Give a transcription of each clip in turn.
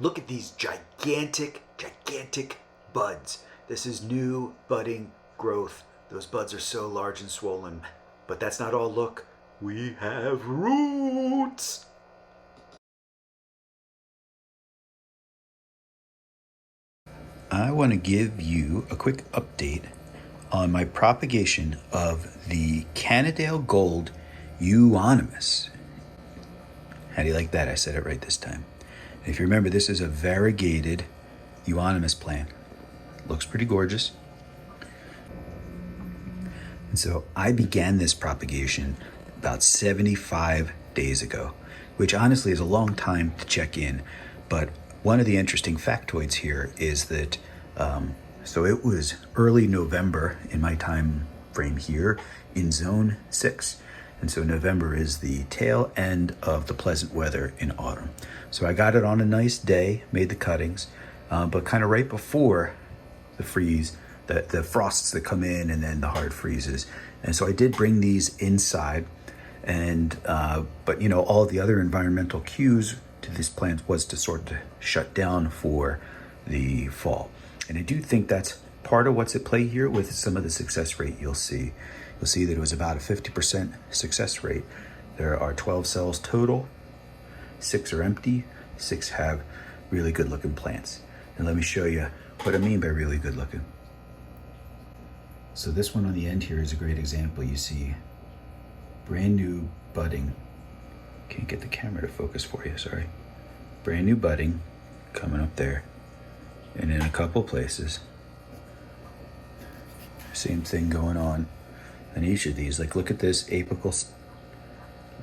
Look at these gigantic buds. This is new budding growth. Those buds are so large and swollen. But that's not all. Look, we have roots. I want to give you a quick update on my propagation of the Canadale Gold Euonymus. How do you like that? I said it right this time. And if you remember, this is a variegated Euonymus plant. Looks pretty gorgeous. And so I began this propagation about 75 days ago, which honestly is a long time to check in. But one of the interesting factoids here is that, so it was early November in my time frame here in zone 6. And so November is the tail end of the pleasant weather in autumn. So I got it on a nice day, made the cuttings, but kind of right before the freeze, the frosts that come in and then the hard freezes. And so I did bring these inside, and but you know, all the other environmental cues to this plant was to sort of shut down for the fall. And I do think that's part of what's at play here with some of the success rate you'll see. You'll see that it was about a 50% success rate. There are 12 cells total, 6 are empty, 6 have really good looking plants. And let me show you what I mean by really good looking. So this one on the end here is a great example. You see brand new budding. Can't get the camera to focus for you, sorry. Brand new budding coming up there. And in a couple places, same thing going on in each of these. Like, look at this apical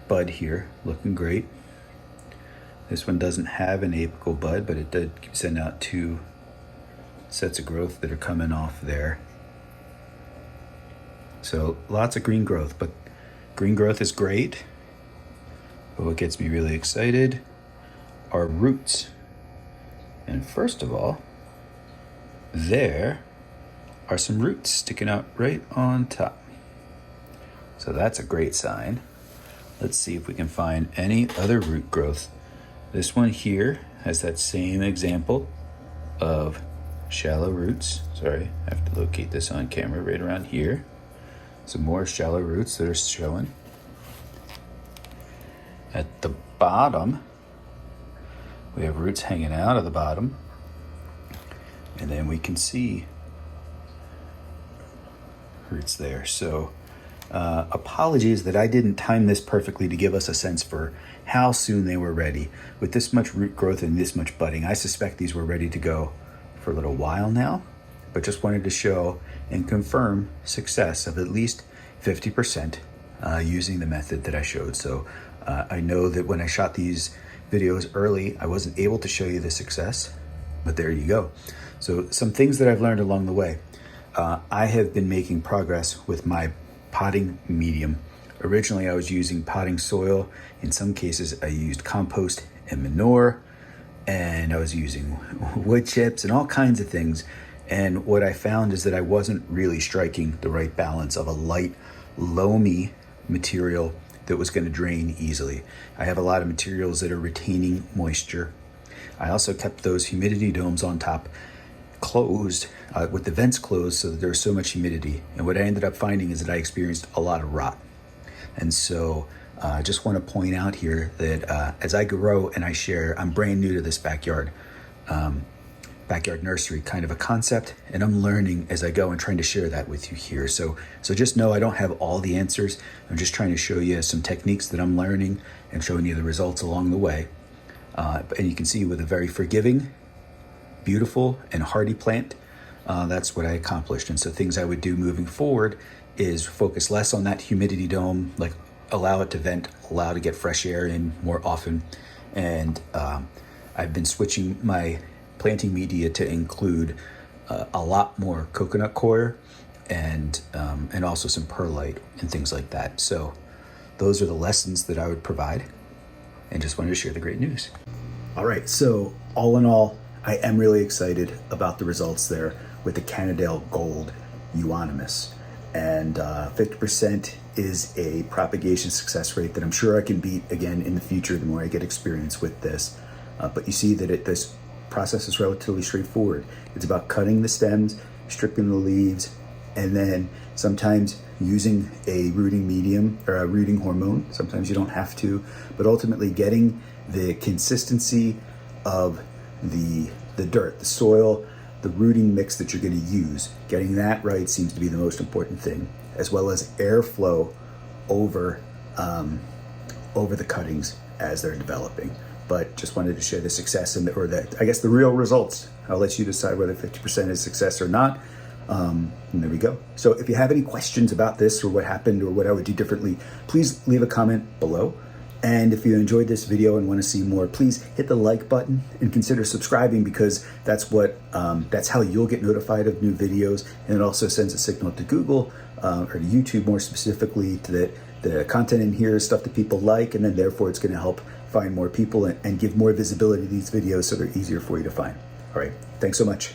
bud here, looking great. This one doesn't have an apical bud, but it did send out 2 sets of growth that are coming off there. So lots of green growth, but green growth is great. But what gets me really excited are roots. And first of all, there are some roots sticking out right on top. So that's a great sign. Let's see if we can find any other root growth. This one here has that same example of shallow roots. Sorry, I have to locate this on camera right around here. Some more shallow roots that are showing. At the bottom, we have roots hanging out of the bottom. And then we can see roots there. So apologies that I didn't time this perfectly to give us a sense for how soon they were ready. With this much root growth and this much budding, I suspect these were ready to go for a little while now, but just wanted to show and confirm success of at least 50% using the method that I showed. So I know that when I shot these videos early, I wasn't able to show you the success, but there you go. So some things that I've learned along the way. I have been making progress with my potting medium. Originally, I was using potting soil. In some cases, I used compost and manure, and I was using wood chips and all kinds of things. And what I found is that I wasn't really striking the right balance of a light, loamy material that was going to drain easily. I have a lot of materials that are retaining moisture. I also kept those humidity domes on top closed, with the vents closed, so that there was so much humidity. And what I ended up finding is that I experienced a lot of rot. And so I just want to point out here that as I grow and I share, I'm brand new to this backyard nursery kind of a concept, and I'm learning as I go and trying to share that with you here. So just know I don't have all the answers. I'm just trying to show you some techniques that I'm learning and showing you the results along the way. And you can see with a very forgiving, beautiful, and hardy plant, that's what I accomplished. And so things I would do moving forward is focus less on that humidity dome, like allow it to vent, allow it to get fresh air in more often. And I've been switching my planting media to include a lot more coconut coir and also some perlite and things like that. So those are the lessons that I would provide, and just wanted to share the great news. All right, so all in all, I am really excited about the results there with the Canadale Gold Euonymus. And 50% is a propagation success rate that I'm sure I can beat again in the future the more I get experience with this. But you see that this process is relatively straightforward. It's about cutting the stems, stripping the leaves, and then sometimes using a rooting medium or a rooting hormone. Sometimes you don't have to, but ultimately getting the consistency of the dirt, the soil, the rooting mix that you're going to use, getting that right seems to be the most important thing, as well as airflow over the cuttings as they're developing. But just wanted to share the success or I guess the real results. I'll let you decide whether 50% is success or not. And there we go. So if you have any questions about this or what happened or what I would do differently, please leave a comment below. And if you enjoyed this video and want to see more, please hit the like button and consider subscribing, because that's how you'll get notified of new videos. And it also sends a signal to Google or to YouTube more specifically that the content in here is stuff that people like, and then therefore it's going to help find more people and give more visibility to these videos so they're easier for you to find. All right, thanks so much.